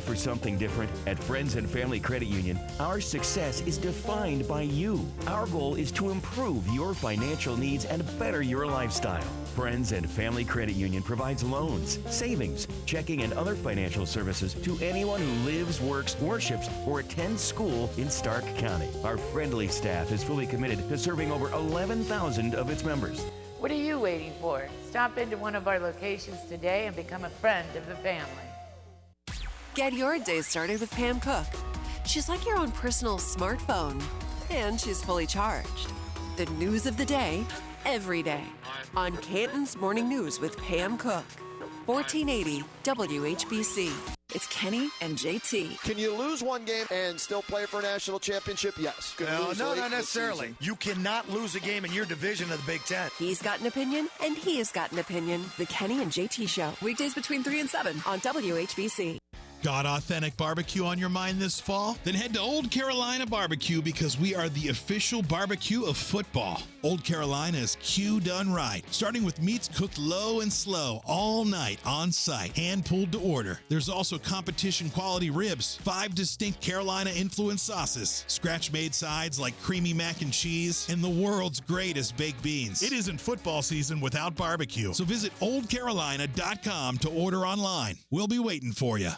for something different? At Friends and Family Credit Union, our success is defined by you. Our goal is to improve your financial needs and better your lifestyle. Friends and Family Credit Union provides loans, savings, checking, and other financial services to anyone who lives, works, worships, or attends school in Stark County. Our friendly staff is fully committed to serving over 11,000 of its members. What are you waiting for? Stop into one of our locations today and become a friend of the family. Get your day started with Pam Cook. She's like your own personal smartphone, and she's fully charged. The news of the day, every day, on Canton's Morning News with Pam Cook. 1480 WHBC. It's Kenny and JT. Can you lose one game and still play for a national championship? Yes. No, not necessarily. You cannot lose a game in your division of the Big Ten. He's got an opinion, and he has got an opinion. The Kenny and JT Show. Weekdays between 3 and 7 on WHBC. Got authentic barbecue on your mind this fall? Then head to Old Carolina Barbecue because we are the official barbecue of football. Old Carolina is Q done right, starting with meats cooked low and slow all night on site, hand pulled to order. There's also competition quality ribs, 5 distinct Carolina influenced sauces, scratch made sides like creamy mac and cheese, and the world's greatest baked beans. It isn't football season without barbecue, so visit oldcarolina.com to order online. We'll be waiting for you.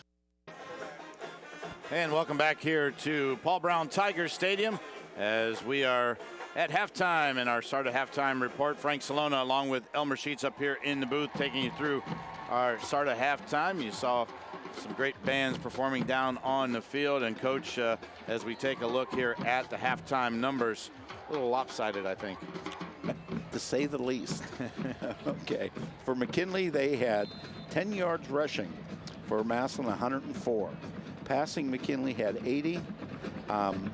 And welcome back here to Paul Brown Tigers Stadium as we are at halftime in our start of halftime report. Frank Salona along with Elmer Sheets up here in the booth taking you through our start of halftime. You saw some great bands performing down on the field. And Coach, as we take a look here at the halftime numbers, a little lopsided, I think. To say the least. Okay. For McKinley, they had 10 yards rushing. For Massillon, 104. Passing, McKinley had 80.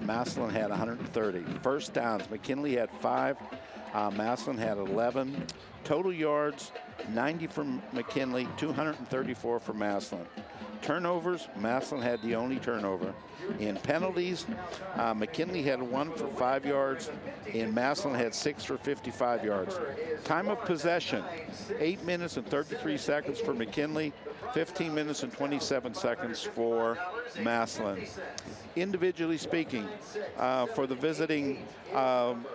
Massillon had 130. First downs, McKinley had 5. Massillon had 11. Total yards, 90 from McKinley, 234 for Massillon. Turnovers, Massillon had the only turnover. In penalties, McKinley had 1 for 5 yards, and Massillon had 6 for 55 yards. Time of possession, 8 minutes and 33 seconds for McKinley, 15 minutes and 27 seconds for Massillon. Individually speaking, for the visiting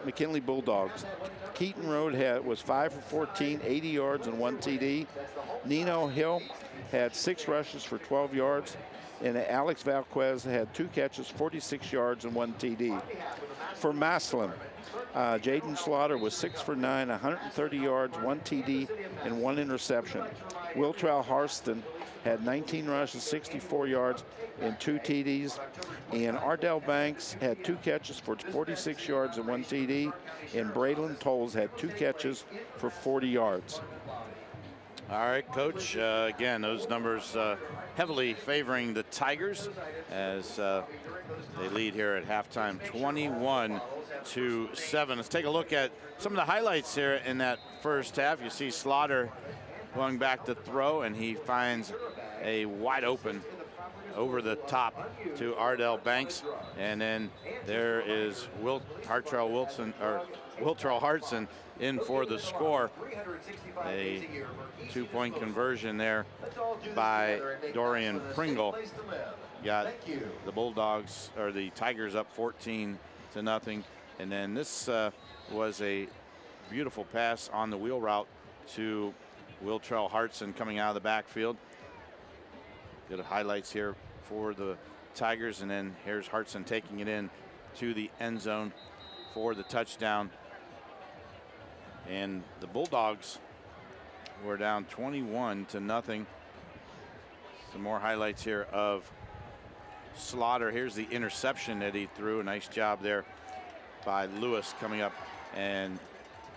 McKinley Bulldogs, Keaton Road was 5 for 14, 80 yards and 1 TD. Nino Hill had 6 rushes for 12 yards, and Alex Valquez had 2 catches, 46 yards and 1 TD. For Massillon, Jaden Slaughter was 6 for 9, 130 yards, 1 TD, and 1 interception. Wiltrell Harston had 19 rushes, 64 yards, and 2 TDs. And Ardell Banks had 2 catches for 46 yards and 1 TD. And Braylon Tolles had 2 catches for 40 yards. All right, Coach. Again, those numbers heavily favoring the Tigers as they lead here at halftime, 21-7. Let's take a look at some of the highlights here in that first half. You see Slaughter going back to throw, and he finds a wide open over the top to Ardell Banks. And then there is Wiltrell Hartson in for the score. A 2-point conversion there by Dorian Pringle. Got the Bulldogs, or the Tigers, up 14-0. And then this was a beautiful pass on the wheel route to Wiltrell Hartson coming out of the backfield. Good highlights here for the Tigers, and then here's Hartson taking it in to the end zone for the touchdown. And the Bulldogs were down 21-0. Some more highlights here of Slaughter. Here's the interception that he threw. A nice job there by Lewis coming up and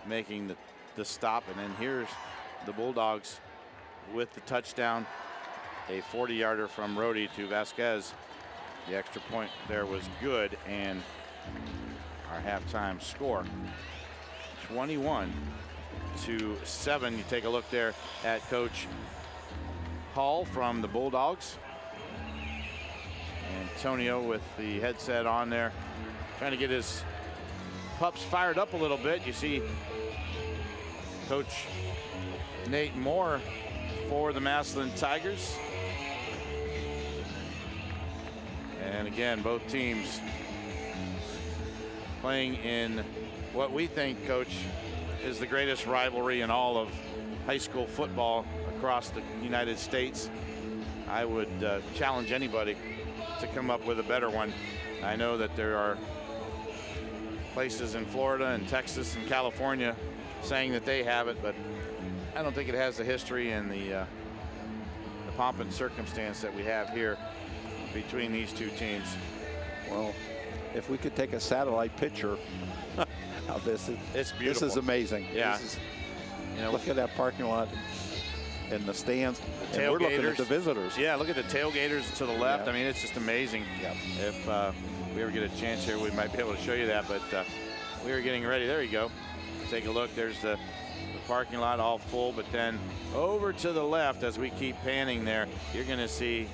making the stop. And then here's the Bulldogs with the touchdown. A 40-yarder from Rhodey to Vasquez. The extra point there was good, and our halftime score, 21-7. You take a look there at Coach Hall from the Bulldogs. Antonio with the headset on there, trying to get his pups fired up a little bit. You see Coach Nate Moore for the Massillon Tigers. And again, both teams playing in what we think, Coach, is the greatest rivalry in all of high school football across the United States. I would challenge anybody to come up with a better one. I know that there are places in Florida and Texas and California saying that they have it, but I don't think it has the history and the pomp and circumstance that we have here between these two teams. Well, if we could take a satellite picture of this, it's beautiful. This is amazing. Yeah. Look at that parking lot and the stands. The and we're looking at the visitors. Yeah, look at the tailgaters to the left. Yeah. I mean, it's just amazing. Yep. If we ever get a chance here, we might be able to show you that. But we were getting ready. There you go. Take a look. There's the parking lot all full. But then over to the left, as we keep panning there, you're going to see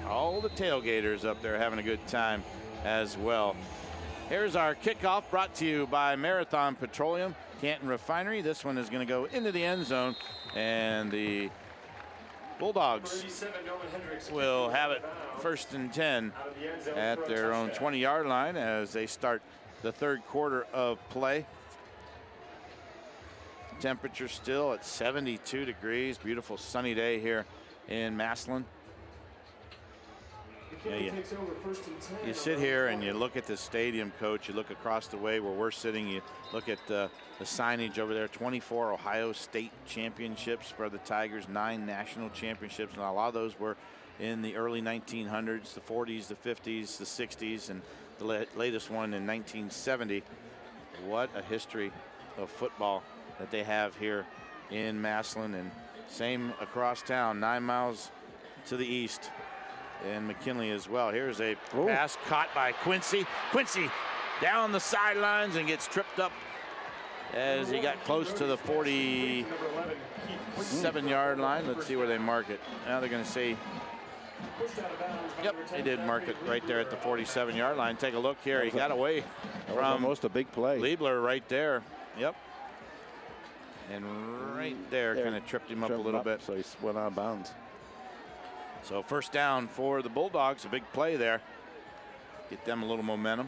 all the tailgaters up there having a good time as well. Here's our kickoff, brought to you by Marathon Petroleum, Canton Refinery. This one is going to go into the end zone, and the Bulldogs will have it 1st and 10 at their own 20-yard line as they start the third quarter of play. Temperature still at 72 degrees. Beautiful sunny day here in Massillon. Yeah, you sit here and you look at the stadium, Coach. You look across the way where we're sitting. You look at the signage over there. 24 Ohio State championships for the Tigers, 9 national championships. And a lot of those were in the early 1900s, the 40s, the 50s, the 60s, and the latest one in 1970. What a history of football that they have here in Massillon, and same across town, 9 miles to the east. And McKinley as well. Here's a pass caught by Quincy. Quincy down the sidelines and gets tripped up as he got close to the 47-yard line. Let's see where they mark it. Now they're going to say, yep, they did mark it right there at the 47-yard line. Take a look here. He got away from almost a big play. Liebler right there. Yep. And right there kind of tripped him up a little bit. So he went out of bounds. So 1st down for the Bulldogs, a big play there. Get them a little momentum.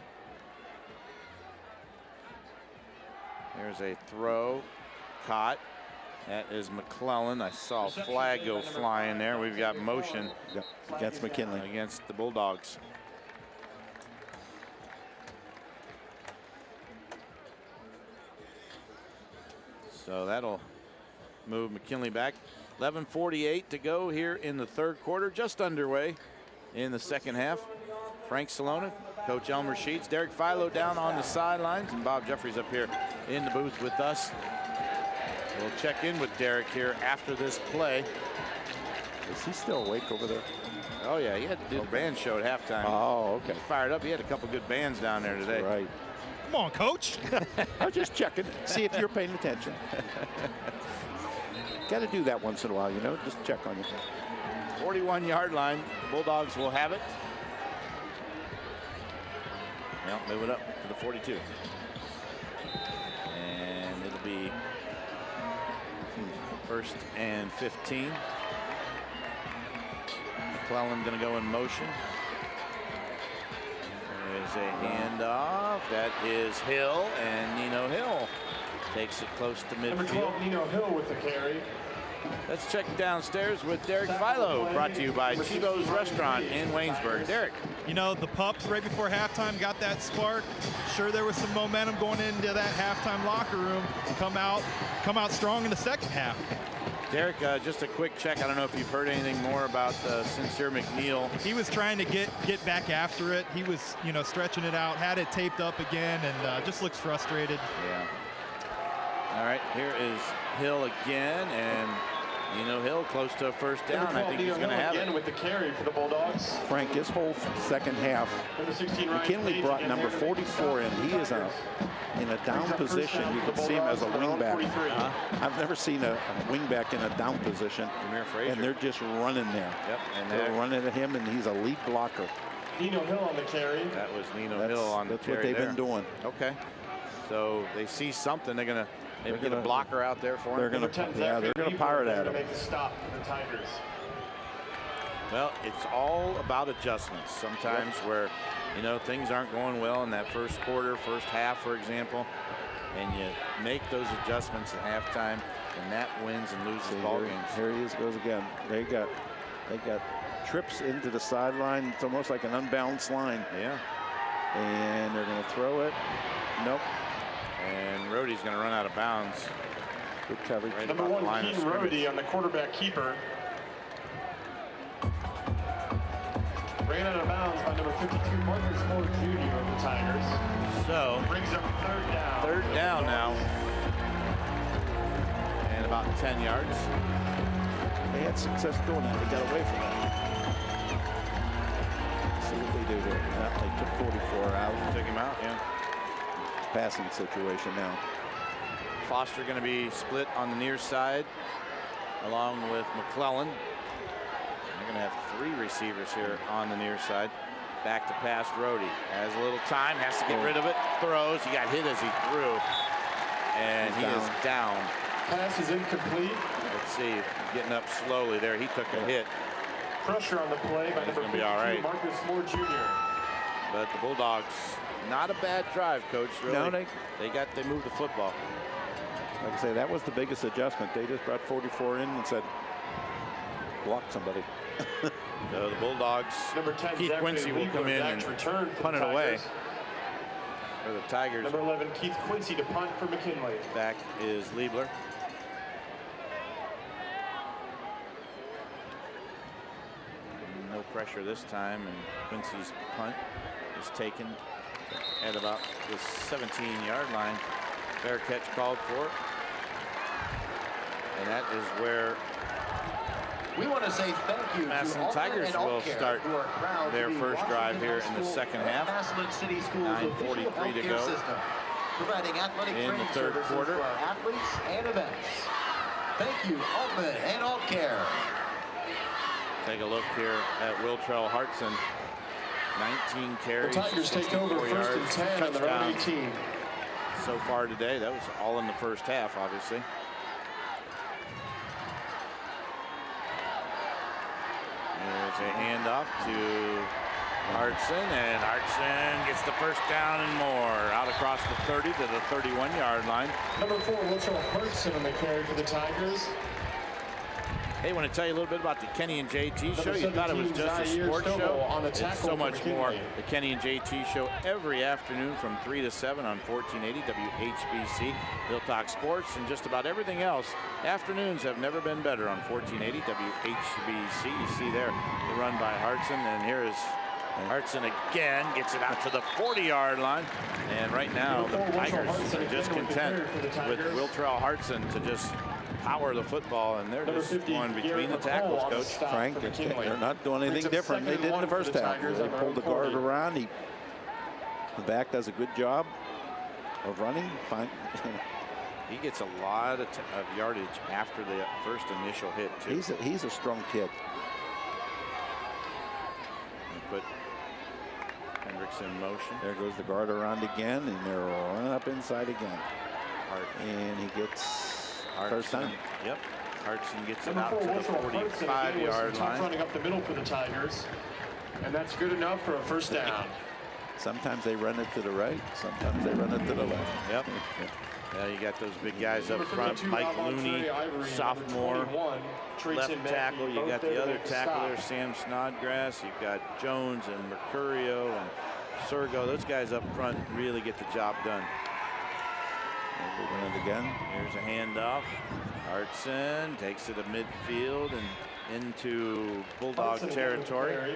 There's a throw, caught. That is McClellan. I saw a flag go flying there. We've got motion against McKinley. Against the Bulldogs. So that'll move McKinley back. 11:48 to go here in the third quarter, just underway in the second half. Frank Salona, Coach Elmer Sheets, Derek Philo down on the sidelines, and Bob Jeffries up here in the booth with us. We'll check in with Derek here after this play. Is he still awake over there? Oh yeah, he had to do the band show at halftime. Oh, okay. Fired up. He had a couple good bands down there today. Right. Come on, Coach. I'm just checking, see if you're paying attention. Got to do that once in a while, you know, just check on you. 41-yard line. The Bulldogs will have it. Now move it up to the 42. And it'll be 1st and 15. McClellan going to go in motion. There's a handoff. That is Hill, and Nino Hill takes it close to midfield. Number 12, Nino Hill with the carry. Let's check downstairs with Derek Philo, brought to you by Chibo's Restaurant in Waynesburg. Derek. You know, the Pups right before halftime got that spark. Sure, there was some momentum going into that halftime locker room. Come out strong in the second half. Derek, just a quick check. I don't know if you've heard anything more about Sincere McNeil. He was trying to get back after it. He was, you know, stretching it out, had it taped up again, and just looks frustrated. Yeah. All right, here is Hill again, and Hill close to a 1st down. I think he's going to have it. With the carry for the Bulldogs. Frank, his whole second half, McKinley brought number 44 in. He is in a down position. You can see him as a wingback. I've never seen a wingback in a down position. And they're just running there. Yep. And they're running at him, and he's a lead blocker. Nino Hill on the carry. That was Nino Hill on the carry. That's what they've been doing. Okay. So they see something. They're going to maybe get a blocker out there for him. They're going to pirate at him. Make the stop for the Tigers. Well, it's all about adjustments. Sometimes where, you know, things aren't going well in that first quarter, first half, for example, and you make those adjustments at halftime, and that wins and loses ball games. Here he goes again. They got trips into the sideline. It's almost like an unbalanced line. Yeah. And they're going to throw it. Nope. And Rohde's going to run out of bounds. Good coverage. Right Number 1, Keaton Rohde on the quarterback keeper. Ran out of bounds by number 52, Marcus Moore Jr. of the Tigers. So, brings up third down. Third down now. And about 10 yards. They had success doing that. They got away from that. See what they do here. They took 44 out. Took him out, yeah. Passing situation now. Foster going to be split on the near side along with McClellan. They're going to have 3 receivers here on the near side. Back to pass. Rohde has a little time, has to get rid of it. Throws. He got hit as he threw. And he is down. Pass is incomplete. Let's see. Getting up slowly there. He took a hit. Pressure on the play by number 52, Marcus Moore Jr. But the Bulldogs, not a bad drive, Coach. Really. No, they moved the football. Like I say, that was the biggest adjustment. They just brought 44 in and said, block somebody. So the Bulldogs, number 10, Keith Quincy will come in and punt it away for the Tigers. Number 11, Keith Quincy to punt for McKinley. Back is Liebler. No pressure this time, and Quincy's punt is taken at about the 17-yard line. Fair catch called for. And that is where we want to say thank you Massillon to Tigers will start their first drive here in the second half. 9:43 to go system, providing athletic in the third quarter. For our athletes and events. Thank you, Altman and Aultcare. Take a look here at Wiltrell Hartson. 19 carries. The Tigers take over first and 10 on their own 18. So far today, that was all in the first half, obviously. There's a handoff to Hartson, and Hartson gets the first down and more. Out across the 30 to the 31-yard line. Number 4, Wiltrell Hartson on the carry for the Tigers. Hey, I want to tell you a little bit about the Kenny and JT show. You thought it was just a sports show. It's so much more. The Kenny and JT show every afternoon from 3 to 7 on 1480 WHBC. He'll talk sports and just about everything else. Afternoons have never been better on 1480 WHBC. You see there the run by Hartson, and here is Hartson again, gets it out to the 40-yard line. And right now, the Tigers are just content with Wiltrell Hartson to just power the football, and they're just going between the tackles, Coach. Frank, they're not doing anything different they did in the first half. They pulled the guard around. The back does a good job of running. Fine. He gets a lot of yardage after the first initial hit, too. He's a strong kid. And put Hendricks in motion. There goes the guard around again, and they're running up inside again. And he gets first time. Yep. Hartson gets it out to the 45-yard line. Running up the middle for the Tigers, and that's good enough for a first down. Sometimes they run it to the right, sometimes they run it to the left. Yep. Yeah, you got those big guys up front. Mike Looney, sophomore, left tackle. You got the other tackle there, Sam Snodgrass. You've got Jones and Mercurio and Sergo. Those guys up front really get the job done. Doing it again. Here's a handoff. Hartson takes it to midfield and into Bulldog territory.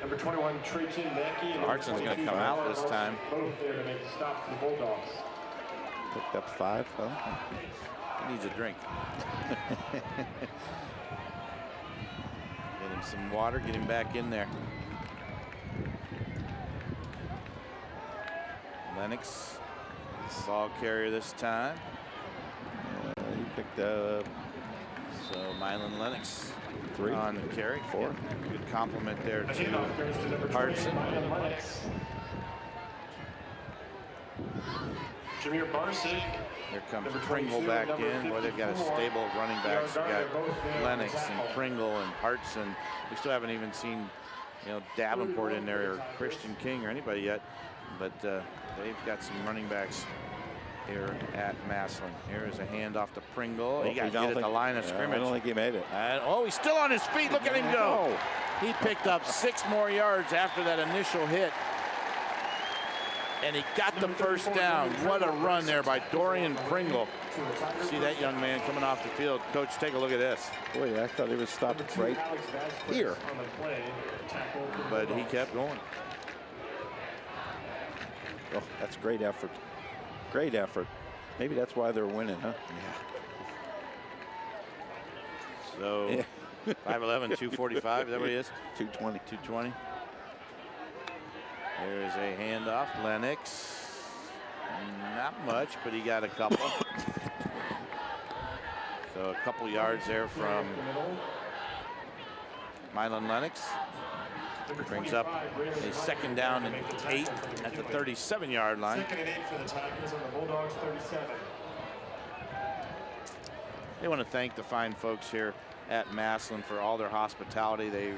Number 21, Trayton Mackey. Hartson's going to come out this time. Both there to make the stop for the Bulldogs. Picked up 5. Huh? He needs a drink. Get him some water. Get him back in there. Lennox, ball carrier this time. He picked up. So Mylan Lennox 3 on the carry. 4. Yeah, good compliment there to Hartson. Jameer Barsick. Here comes Pringle back in. Boy, they've got a stable of running backs. They've got Lennox and Pringle and Hartson. We still haven't even seen, Davenport in there or Christian King or anybody yet. But they've got some running backs here at Massillon. Here is a handoff to Pringle. He got hit at the line of scrimmage. I don't think he made it. And, he's still on his feet. Look at him go. He picked up 6 more yards after that initial hit. And he got the first down. What a run there by Dorian Pringle. See that young man coming off the field. Coach, take a look at this. Boy, I thought he was stopped right here. But he kept going. Oh, that's great effort. Great effort. Maybe that's why they're winning, huh? Yeah. So, 5'11", 245, is that what he is? 220. 220. There is a handoff. Lennox. Not much, but he got a couple. So a couple yards there from Mylon Lennox. Brings up a 2nd down and 8 at the 37-yard line. 2nd and 8 for the Tigers on the Bulldogs 37. They want to thank the fine folks here at Massillon for all their hospitality. They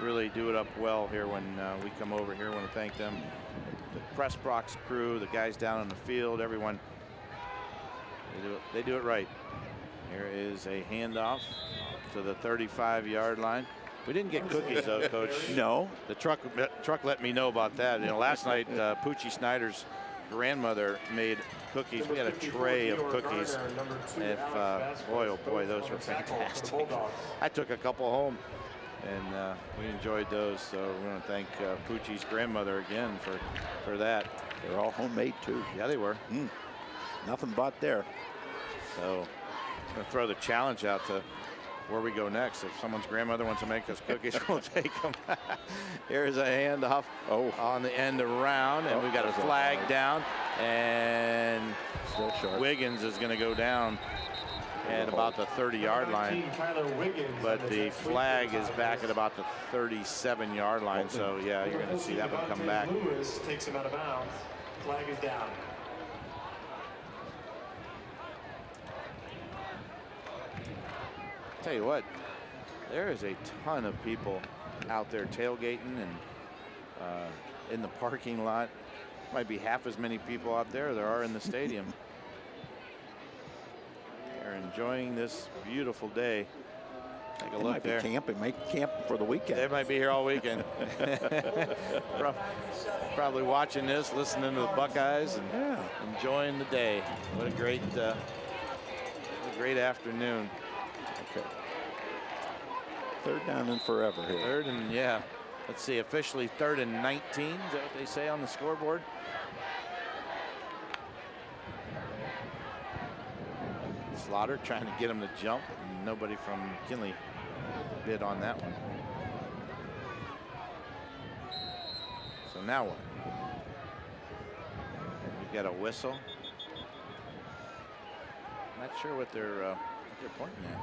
really do it up well here when we come over here. I want to thank them, the press box crew, the guys down on the field, everyone. They do it right. Here is a handoff to the 35-yard line. We didn't get cookies though, Coach. No. The truck let me know about that. Last night Poochie Snyder's grandmother made cookies. We had a tray of cookies. Boy, oh boy, those were fantastic. I took a couple home, and we enjoyed those. So we want to thank Poochie's grandmother again for that. They're all homemade too. Yeah, they were. Nothing bought there. So I'm going to throw the challenge out to where we go next. If someone's grandmother wants to make us cookies, we'll take them. Here's a handoff on the end around, and we've got a flag down, and still short. Wiggins is going to go down at about the 30-yard line, but the flag is back at about the 37-yard line. So yeah, you're going to see that one come back. Lewis takes him out of bounds. Flag is down. Tell you what, there is a ton of people out there tailgating and in the parking lot. Might be half as many people out there are in the stadium. They're enjoying this beautiful day. Take a look might there. Be camping, for the weekend. They might be here all weekend. Probably watching this, listening to the Buckeyes, and enjoying the day. What a great afternoon. Okay. 3rd down and forever here. 3rd and, yeah. Let's see, officially 3rd and 19. Is that what they say on the scoreboard? Slaughter trying to get him to jump. And nobody from McKinley bid on that one. So now what? We've got a whistle. Not sure what they're pointing at.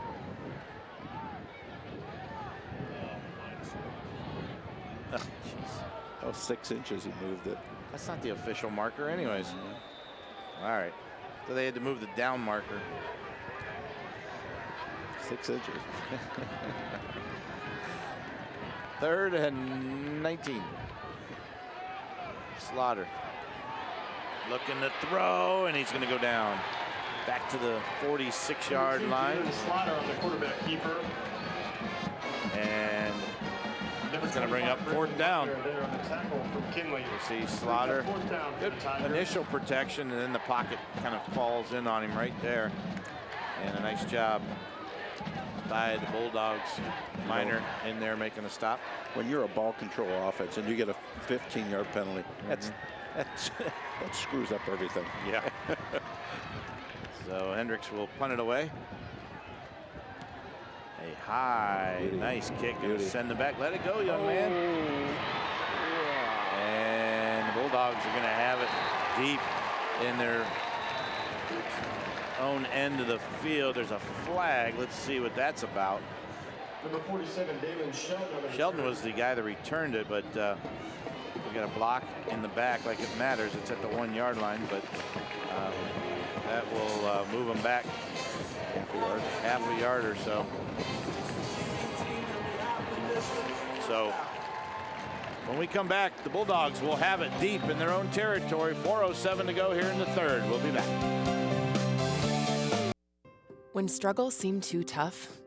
Oh, jeez. Oh, 6 inches he moved it. That's not the official marker anyways. All right. So they had to move the down marker. 6 inches. 3rd and 19. Slaughter looking to throw, and he's going to go down. Back to the 46-yard line. Slaughter on the quarterback keeper. And it's going to bring up 4th down. You see Slaughter. Good initial protection, and then the pocket kind of falls in on him right there. And a nice job by the Bulldogs. Minor in there making a stop. When you're a ball control offense and you get a 15-yard penalty, that screws up everything. Yeah. So Hendricks will punt it away. A high, nice kick, and send it back. Let it go, young man. And the Bulldogs are going to have it deep in their own end of the field. There's a flag. Let's see what that's about. Number 47, Damon Sheldon. Sheldon was the guy that returned it, but We got a block in the back like it matters. It's at the 1 yard line, but that will move them back half a yard or so. So when we come back, the Bulldogs will have it deep in their own territory. 4:07 to go here in the third. We'll be back. When struggles seem too tough,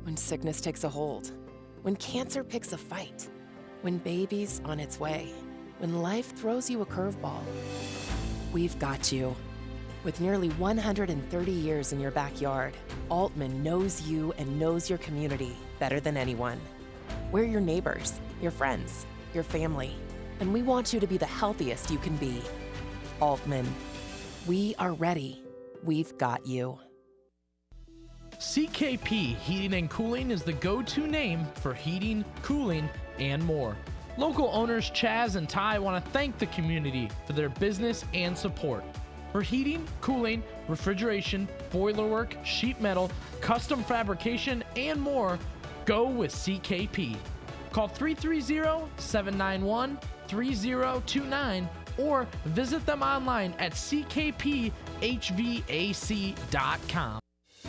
when sickness takes a hold, when cancer picks a fight, when baby's on its way, when life throws you a curveball, we've got you. With nearly 130 years in your backyard, Altman knows you and knows your community better than anyone. We're your neighbors, your friends, your family, and we want you to be the healthiest you can be. Altman, we are ready. We've got you. CKP Heating and Cooling is the go-to name for heating, cooling, and more. Local owners Chaz and Ty want to thank the community for their business and support. For heating, cooling, refrigeration, boiler work, sheet metal, custom fabrication, and more, go with CKP. Call 330-791-3029 or visit them online at ckphvac.com.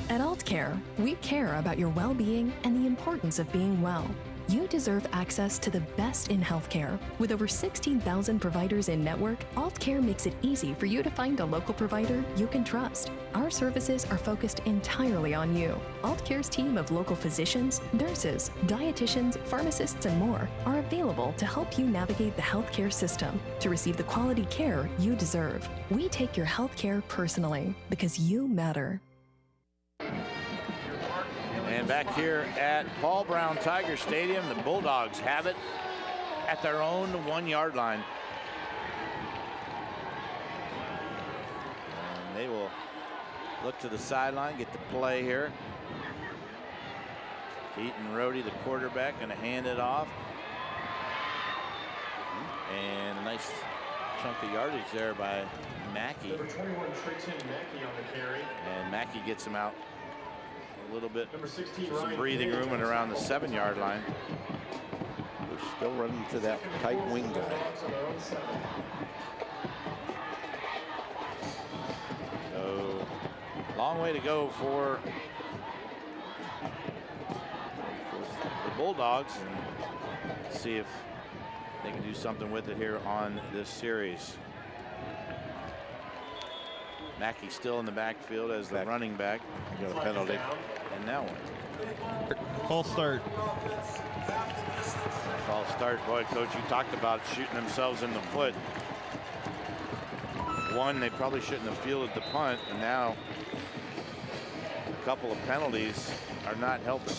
At Aultcare, we care about your well-being and the importance of being well. You deserve access to the best in healthcare. With over 16,000 providers in network, Aultcare makes it easy for you to find a local provider you can trust. Our services are focused entirely on you. Aultcare's team of local physicians, nurses, dietitians, pharmacists, and more are available to help you navigate the healthcare system to receive the quality care you deserve. We take your healthcare personally because you matter. And back here at Paul Brown Tiger Stadium, the Bulldogs have it at their own 1 yard line. And they will look to the sideline, get the play here. Keaton Rohde, the quarterback, going to hand it off. And a nice chunk of yardage there by Mackey. Number 21, Trayton Mackey on the carry. And Mackey gets him out a little bit, Number 16, some breathing room and around the 7 yard line. We're still running to that tight wing guy. So long way to go for the Bulldogs. Let's see if they can do something with it here on this series. Mackey still in the backfield as the running back. Got a penalty. And now one. False start. False start. Boy, Coach, you talked about shooting themselves in the foot. One, they probably shouldn't have fielded the punt, and now a couple of penalties are not helping.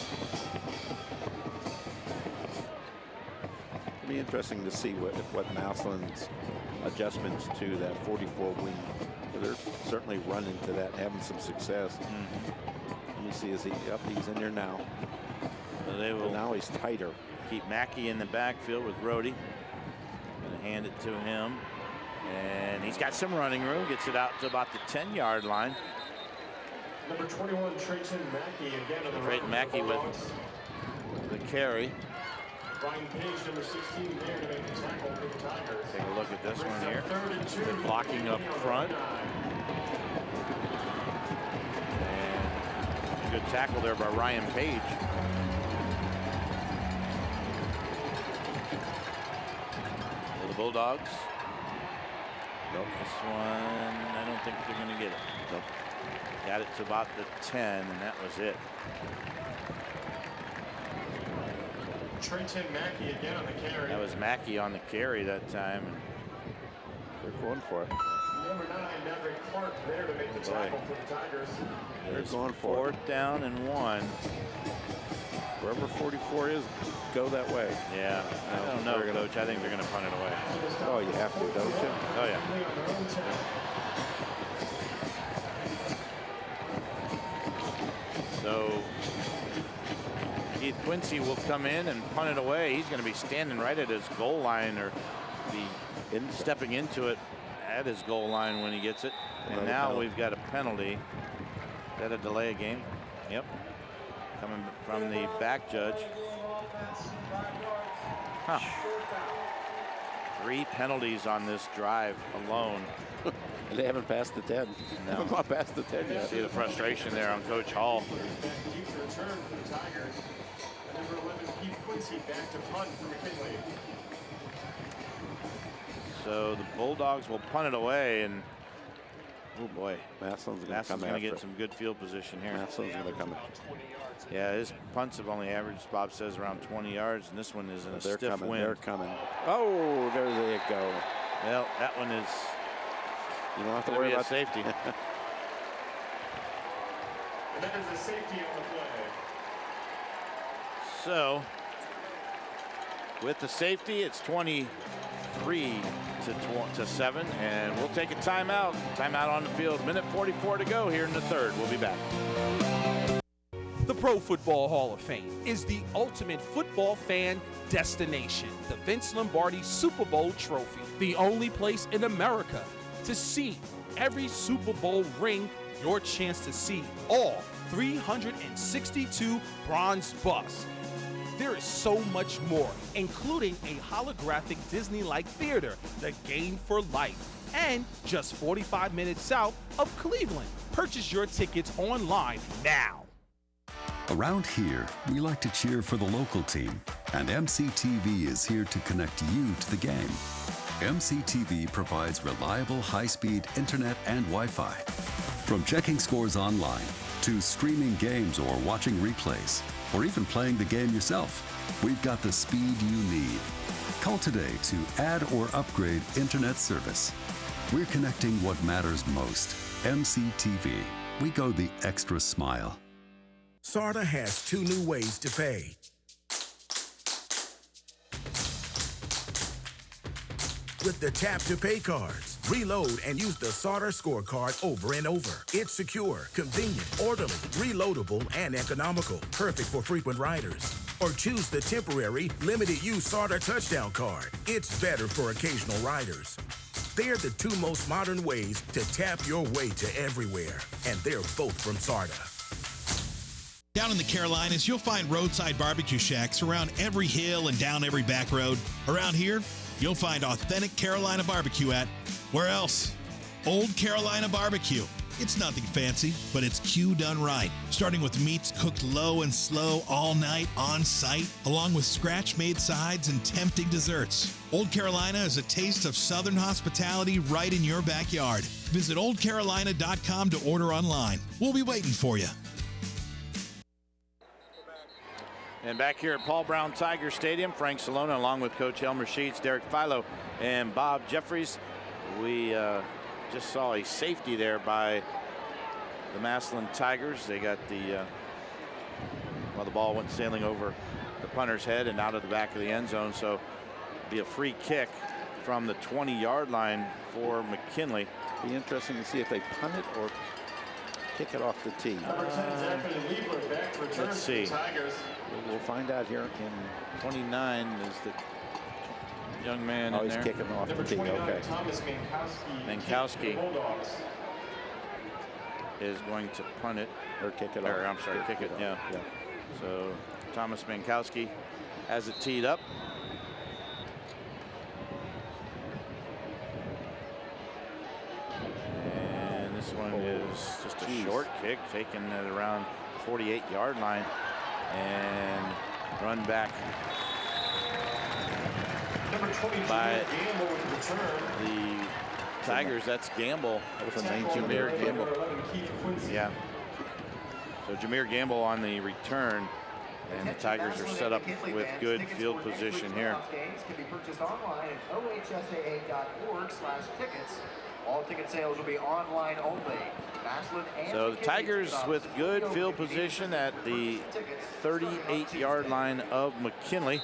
It'll be interesting to see what Massillon's adjustments to that 44 wing. They're certainly running to that, having some success. Let me see, is he up? He's in there now. So they will. But now he's tighter. Keep Mackey in the backfield with Rohde. Gonna hand it to him. And he's got some running room. Gets it out to about the 10 yard line. Number 21, Trayton Mackey again on the Trayton Mackey with the carry. Ryan Page, number 16, there to make the tackle for the Tigers. Take a look at this one here. Good blocking up front. And good tackle there by Ryan Page. For the Bulldogs. Nope. This one, I don't think they're going to get it. Nope. Got it to about the 10, and that was it. Trayton Mackey again on the carry. That was Mackey on the carry that time. They're going for it. Number 9, Maverick Clark there to make the tackle for the Tigers. They're going for it. 4th down and 1. Wherever 44 is, go that way. Yeah, I don't know, Coach. I think they're going to punt it away. Oh, you have to, don't you? Oh, yeah. So Keith Quincy will come in and punt it away. He's going to be standing right at his goal line, or be stepping into it at his goal line when he gets it. And now we've got a penalty. Is that a delay of game? Yep. Coming from the back judge. Huh. 3 penalties on this drive alone. And they haven't passed the 10. They haven't gone past the 10 yet. See the frustration there on Coach Hall. So the Bulldogs will punt it away, and oh boy, Massillon's going to get some good field position here. Massillon's going to come out. Yeah, his punts have only averaged, Bob says, around 20 yards, and this one is in a stiff wind. They're coming. Oh, there they go. Well, that one is. You don't have to worry about safety. And then there's a safety on the play. So, with the safety, it's 23 to 7, and we'll take a timeout. Timeout on the field. Minute 44 to go here in the third. We'll be back. The Pro Football Hall of Fame is the ultimate football fan destination. The Vince Lombardi Super Bowl trophy, the only place in America to see every Super Bowl ring, your chance to see all 362 bronze busts. There is so much more, including a holographic Disney-like theater, the Game for Life, and just 45 minutes south of Cleveland. Purchase your tickets online now. Around here, we like to cheer for the local team, and MCTV is here to connect you to the game. MCTV provides reliable high-speed internet and Wi-Fi. From checking scores online, to streaming games or watching replays, or even playing the game yourself, we've got the speed you need. Call today to add or upgrade internet service. We're connecting what matters most. MCTV. We go the extra smile. SARTA has 2 new ways to pay. With the Tap to Pay cards, reload and use the SARTA scorecard over and over. It's secure, convenient, orderly, reloadable, and economical. Perfect for frequent riders. Or choose the temporary, limited-use SARTA touchdown card. It's better for occasional riders. They're the 2 most modern ways to tap your way to everywhere. And they're both from SARTA. Down in the Carolinas, you'll find roadside barbecue shacks around every hill and down every back road. Around here, you'll find authentic Carolina barbecue at, where else? Old Carolina Barbecue. It's nothing fancy, but it's Q done right. Starting with meats cooked low and slow all night on site, along with scratch-made sides and tempting desserts. Old Carolina is a taste of Southern hospitality right in your backyard. Visit oldcarolina.com to order online. We'll be waiting for you. And back here at Paul Brown Tiger Stadium, Frank Salona along with Coach Elmer Sheets, Derek Philo, and Bob Jeffries. We just saw a safety there by the Massillon Tigers. They got the ball went sailing over the punter's head and out of the back of the end zone. So it'll be a free kick from the 20-yard line for McKinley. Be interesting to see if they punt it or kick it off the tee. Let's see. We'll find out here in 29 is the young man in he's there. Kicking off the tee. Okay. Mankowski is going to punt it or kick it. I'm sorry, kick it. Yeah. So Thomas Mankowski has it teed up. And this one is just a short kick, taken at around 48-yard line, and run back by the Tigers. That's Gamble. That was a name, Jameer Gamble. Yeah. So Jameer Gamble on the return, and the Tigers are set up with good field position here. Games can be purchased online at ohsaa.org/tickets. All ticket sales will be online only. So the Tigers with good field position at the 38-yard line of McKinley.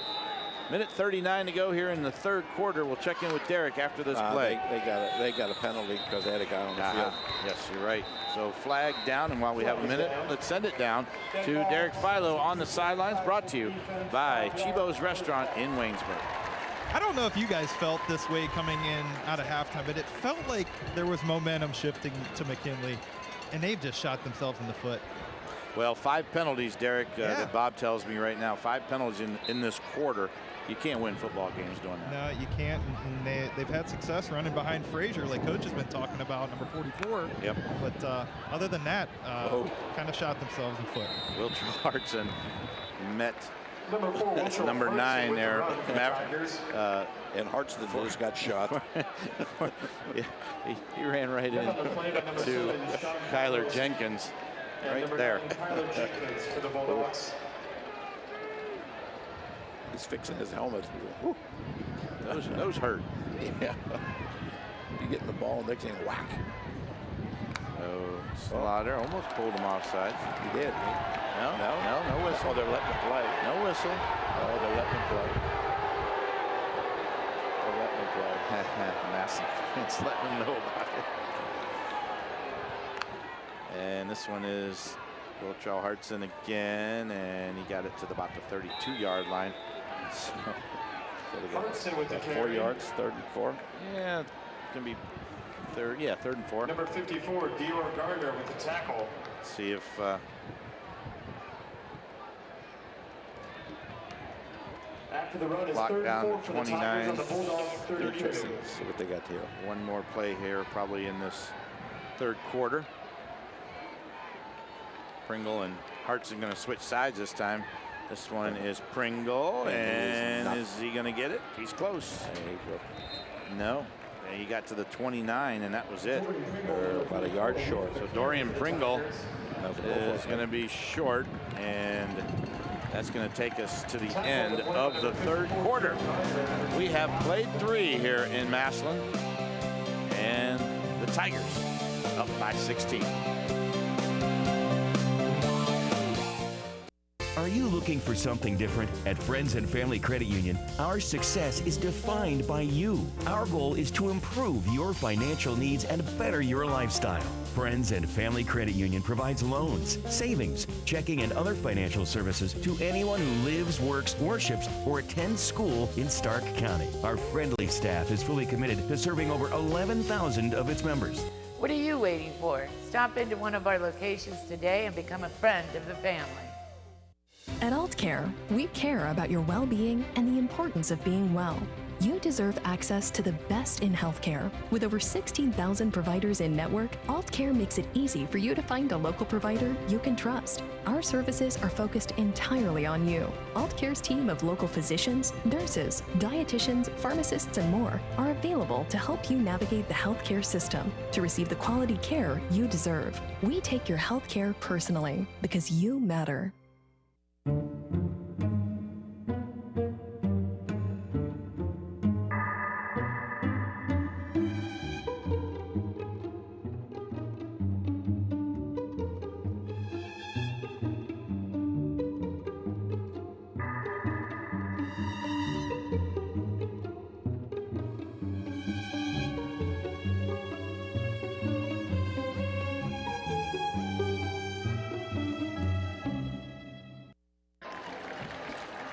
Minute 39 to go here in the third quarter. We'll check in with Derek after this play. They got a penalty because they had a guy on the field. Yes, you're right. So flag down, and while we have a minute, let's send it down to Derek Philo on the sidelines, brought to you by Chibo's Restaurant in Waynesburg. I don't know if you guys felt this way coming in out of halftime, but it felt like there was momentum shifting to McKinley, and they've just shot themselves in the foot. Well, 5 penalties, Derek, that Bob tells me right now. 5 penalties in this quarter. You can't win football games doing that. No, you can't. And they've had success running behind Frazier, like Coach has been talking about, number 44. Yep. But other than that, kind of shot themselves in the foot. Will Hartson met number 9 there. And Hartson just got shot. he ran right into Kyler Jenkins right there. For the Bulldogs. He's fixing his helmet. Those hurt. Yeah. You get the ball, next thing, whack. So Slaughter almost pulled him offside. He did. No whistle. Oh, they're letting him play. No whistle. Oh, they're letting him play. They're letting him play. Massive. It's letting him know about it. And this one is Wiltrell Hartson again, and he got it to about the 32-yard line. So Hartson with the 4 yards, 3rd and 4. Yeah, it's gonna be 3rd. Yeah, 3rd and 4. Number 54, Dior Gardner with the tackle. Let's see if after the run is clock 3rd down and 4 to for the 29. Tigers on the Bulldogs 32. Interesting. Let's see what they got here. One more play here, probably in this 3rd quarter. Pringle and Hartson going to switch sides this time. This one is Pringle, and is he going to get it? He's close. No. He got to the 29, and that was it. About a yard short. So Dorian Pringle is going to be short, and that's going to take us to the end of the 3rd quarter. We have played 3 here in Massillon, and the Tigers up by 16. Are you looking for something different? At Friends and Family Credit Union, our success is defined by you. Our goal is to improve your financial needs and better your lifestyle. Friends and Family Credit Union provides loans, savings, checking, and other financial services to anyone who lives, works, worships, or attends school in Stark County. Our friendly staff is fully committed to serving over 11,000 of its members. What are you waiting for? Stop into one of our locations today and become a friend of the family. At Aultcare, we care about your well-being and the importance of being well. You deserve access to the best in healthcare. With over 16,000 providers in network, Aultcare makes it easy for you to find a local provider you can trust. Our services are focused entirely on you. Aultcare's team of local physicians, nurses, dietitians, pharmacists, and more are available to help you navigate the healthcare system to receive the quality care you deserve. We take your healthcare personally because you matter.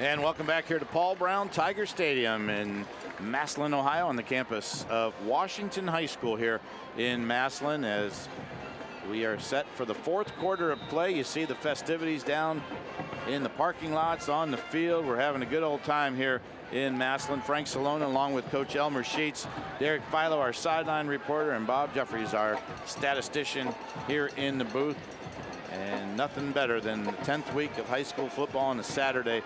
And welcome back here to Paul Brown Tiger Stadium in Massillon, Ohio, on the campus of Washington High School here in Massillon, as we are set for the 4th quarter of play. You see the festivities down in the parking lots, on the field. We're having a good old time here in Massillon. Frank Salona along with Coach Elmer Sheets, Derek Philo, our sideline reporter, and Bob Jeffries, our statistician here in the booth. And nothing better than the 10th week of high school football on a Saturday,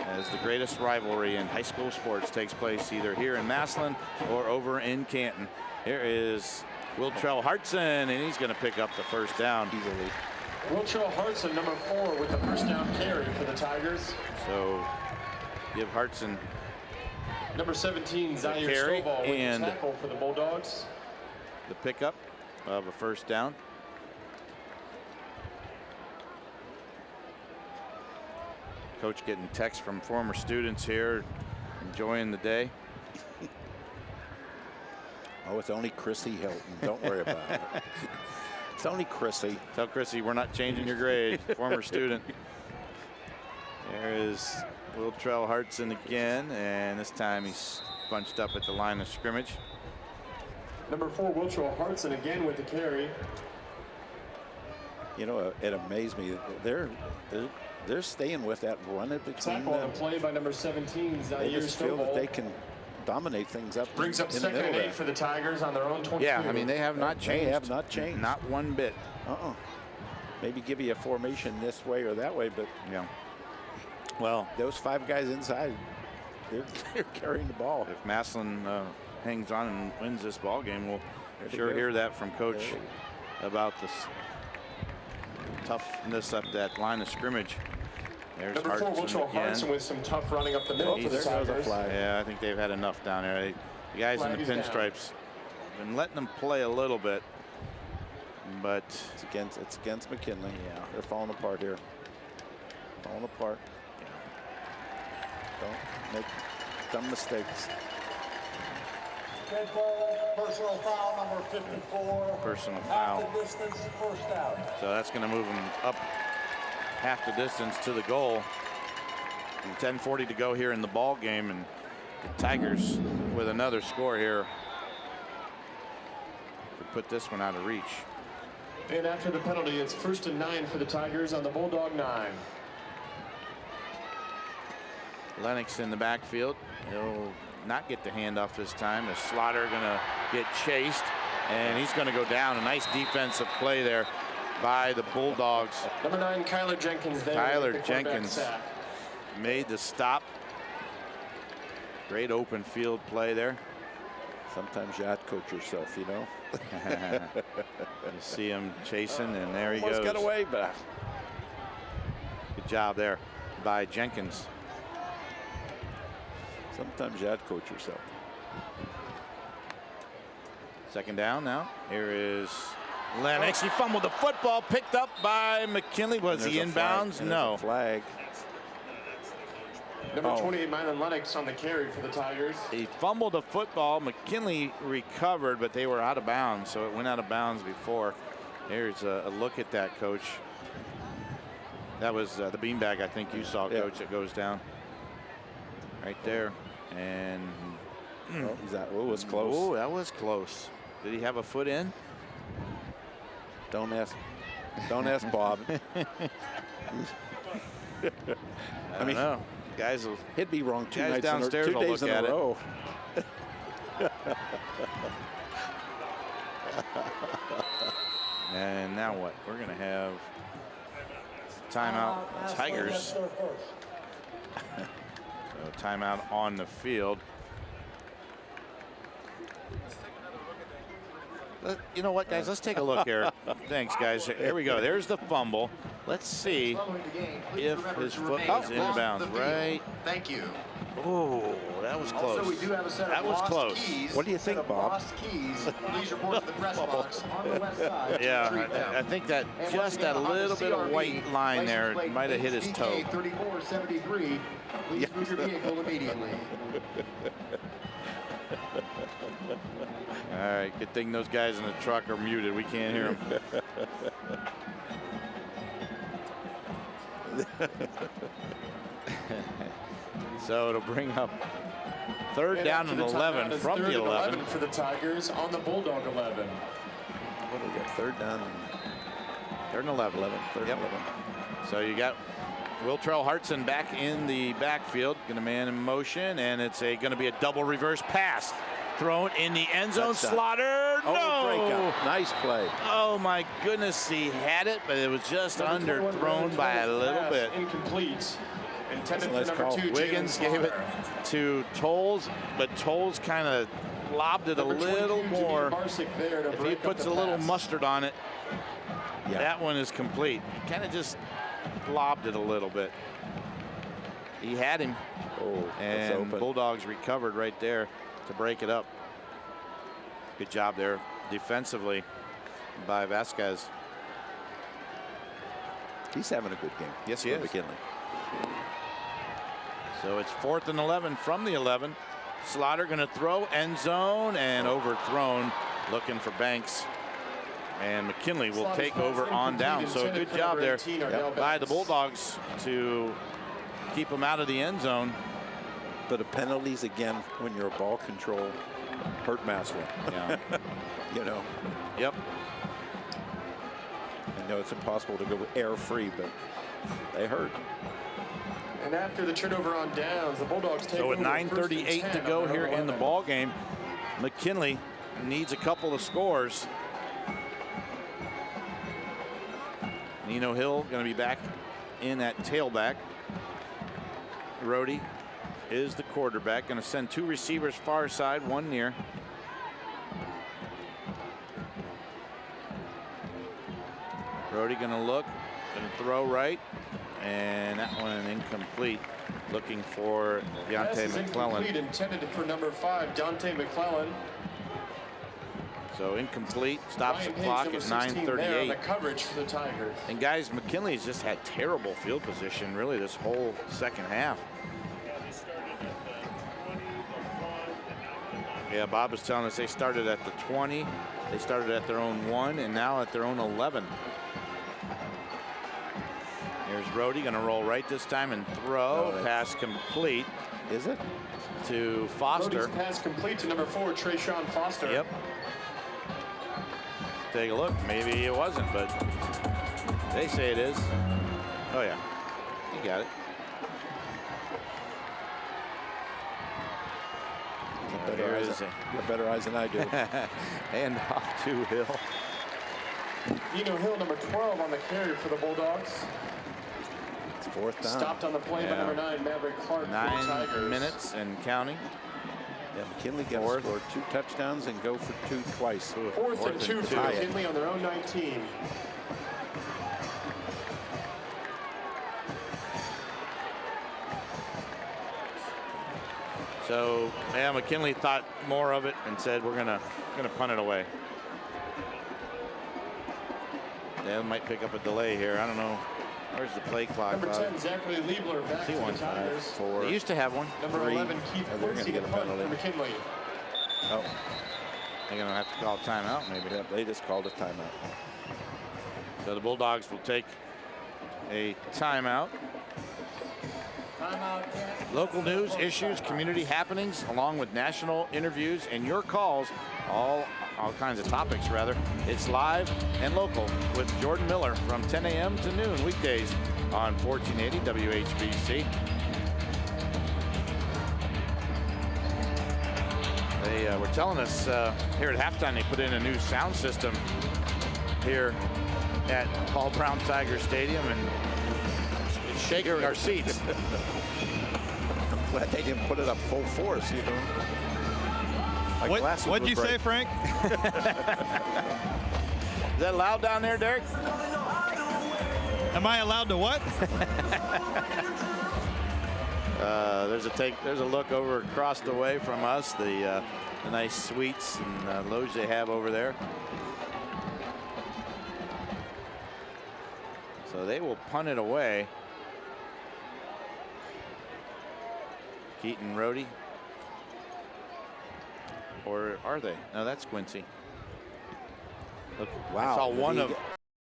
as the greatest rivalry in high school sports takes place either here in Massillon or over in Canton. Here is Wiltrell Hartson, and he's going to pick up the first down easily. Wiltrell Hartson, number 4, with the first down carry for the Tigers. So give Hartson number 17, Zaire carry Stovall, with and the tackle for the Bulldogs. The pickup of a first down. Coach getting texts from former students here, enjoying the day. Oh, it's only Chrissy Hilton. Don't worry about it. It's only Chrissy. Tell Chrissy we're not changing your grade. Former student. There is Wiltrell Hartson again, and this time he's bunched up at the line of scrimmage. Number 4, Wiltrell Hartson again with the carry. You know, it amazed me. They're staying with that run it between Tackle on them. the play by number 17, They Zaire just feel that Stovall. they can dominate things up. Brings up in the second middle and 8 there. for the Tigers on their own 22. Yeah, I mean, they have not changed. They have not changed. Not one bit. Maybe give you a formation this way or that way, but yeah. Well, those 5 guys inside, they're carrying the ball. If Massillon hangs on and wins this ball game, we'll sure hear that from Coach about the toughness up that line of scrimmage. There's Number 4, Wiltrell again. Hartson with some tough running up the middle for the Tigers. Yeah, I think they've had enough down there. The guys Flag in the is down. pinstripes been letting them play a little bit, but it's against McKinley. Yeah, they're falling apart here. Falling apart. Don't make dumb mistakes. Red ball, personal foul number 54. Personal foul. Half the distance, first down. So that's going to move them up half the distance to the goal. And 10:40 to go here in the ball game, and the Tigers with another score here could put this one out of reach. And after the penalty, it's 1st and 9 for the Tigers on the Bulldog 9. Lennox in the backfield. He'll not get the handoff this time. As Slaughter going to get chased, and he's going to go down. A nice defensive play there by the Bulldogs. Number 9, Kyler Jenkins there. Tyler Jenkins made the stop. Great open field play there. Sometimes you out-coach yourself, you know. You see him chasing, and there he Almost goes. got away, but good job there by Jenkins. Sometimes you out-coach yourself. Second down now. Here is Lennox. He fumbled the football, picked up by McKinley. Was he inbounds? No. Flag. Number 28, Mylan Lennox on the carry for the Tigers. He fumbled the football. McKinley recovered, but they were out of bounds, so it went out of bounds before. Here's a look at that, Coach. That was the beanbag I think you saw, Coach, that goes down right there. And that was close. Oh, that was close. Did he have a foot in? Don't ask Bob. I mean, know. Guys will, he'd be wrong two guys nights downstairs in a, 2 will days look in at a row. And now what? We're going to have timeout. Tigers. So timeout on the field. You know what, guys? Let's take a look here. Thanks, guys. Here we go. There's the fumble. Let's see if his foot is in bounds. Right. Thank you. Oh, that was close. Also, we do have a set of that was lost close. Keys. What do you think, Bob? Lost keys. Please report to the press box on the west side. Yeah, I think that just that little bit of white line there might have hit his toe. 3473. Please move your vehicle immediately. All right, good thing those guys in the truck are muted. We can't hear them. So it'll bring up third down and 11 from the 11 for the Tigers on the Bulldog 11. What do we got? Third down. Third and 11. Third and 11. So you got Wiltrell Hartson back in the backfield, going to man in motion, and it's going to be a double reverse pass. Thrown in the end zone. Slaughter. No. Breakout. Nice play. Oh my goodness, he had it, but it was just underthrown by a little bit. Incomplete. Intended for number 2. Wiggins gave it to Tolles, but Tolles kind of lobbed it a little more. If he puts a little mustard on it, that one is complete. He kind of just lobbed it a little bit. He had him. And Bulldogs recovered right there to break it up. Good job there defensively by Vasquez. He's having a good game. Yes, he is. McKinley. So it's 4th and 11 from the 11. Slaughter going to throw end zone and overthrown, looking for Banks. And McKinley will take over on down. So good job there by the Bulldogs to keep him out of the end zone. But the penalties again when you're ball control hurt Massillon. Yeah. You know. Yep. And know, it's impossible to go air free, but they hurt. And after the turnover on downs, the Bulldogs take So with over 9:38 to go here in the ball game, McKinley needs a couple of scores. Nino Hill going to be back in at tailback. Rhodey is the quarterback, going to send 2 receivers far side, 1 near. Rhodey going to look, going to throw right, and that one incomplete. Looking for Deontay McClellan. Intended for number 5, Dante McClellan. So incomplete, stops the Ryan clock Page, at number 16 there on 9:38. the coverage for the Tigers. And guys, McKinley's just had terrible field position really this whole second half. Yeah, Bob was telling us they started at the 20, they started at their own 1, and now at their own 11. Here's Rhodey, going to roll right this time and throw. Pass complete. Is it? To Foster. Rhodey's pass complete to number 4, Trayshawn Foster. Yep. Take a look. Maybe it wasn't, but they say it is. Oh, yeah. You got it. You have better eyes than I do. And off to Hill. Nino Hill, number 12 on the carry for the Bulldogs. It's 4th down. Stopped on the play by number 9, Maverick Clark. 9 minutes and counting. Yeah, McKinley got to score 2 touchdowns and go for 2 twice. 4th and 2 for McKinley on their own 19. So yeah, McKinley thought more of it and said we're gonna punt it away. They might pick up a delay here. I don't know. Where's the play clock? Number 10, Zachary Liebler back to the Tigers. 4. They used to have one. Number 11, Keith Quincy, get a penalty. for McKinley. Oh. They're gonna have to call timeout maybe. Yeah, they just called a timeout. So the Bulldogs will take a timeout. Local news, issues, community happenings, along with national interviews and your calls, all kinds of topics rather. It's live and local with Jordan Miller from 10 a.m. to noon weekdays on 1480 WHBC. They were telling us here at halftime they put in a new sound system here at Paul Brown Tiger Stadium, and it's shaking our seats. I'm glad they didn't put it up full force, you know. What'd you say, Frank? Is that loud down there, Derek? Am I allowed to what? There's a look over across the way from us, the nice suites and loge they have over there. So they will punt it away. Keaton Rhodey. Or are they? No, that's Quincy. Look, Wow. I saw one of